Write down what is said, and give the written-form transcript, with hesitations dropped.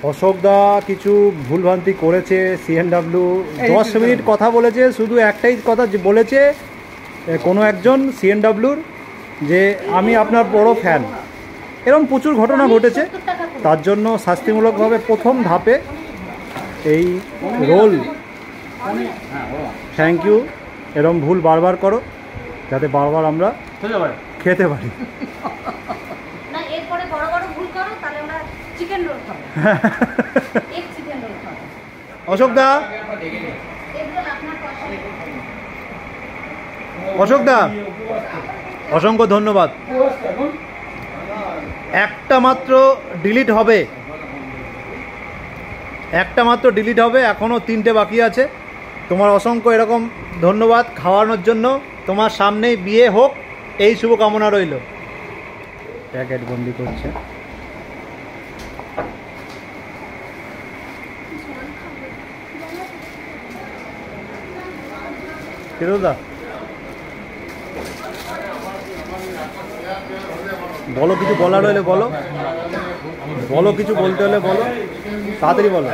অশোকদা কিছু ভুলভ্রান্তি করেছে। সিএনডব্লিউ 10 মিনিট কথা বলেছে, শুধু একটাই কথা বলেছে কোনো একজন সিএনডব্লিউর, যে আমি আপনার বড় ফ্যান। এরকম প্রচুর ঘটনা ঘটেছে, তার জন্য শাস্তিমূলকভাবে প্রথম ধাপে এই রোল। Thank you. এরকম ভুল বারবার করো যাতে বারবার আমরা খেতে পারি। অশোকদা, অশোকদা অসংখ্য ধন্যবাদ। একটা মাত্র ডিলিট হবে, একটা মাত্র ডিলিট হবে, এখনও 3টে বাকি আছে। তোমার অসংখ্য এরকম ধন্যবাদ খাওয়ানোর জন্য। তোমার সামনেই বিয়ে হোক এই শুভকামনা রইল। প্যাকেট বন্দি করছে। ফিরোজদা বলো, কিছু বলার হলে বলো, বলো কিছু বলতে হলে বলো, তাড়াতাড়ি বলো।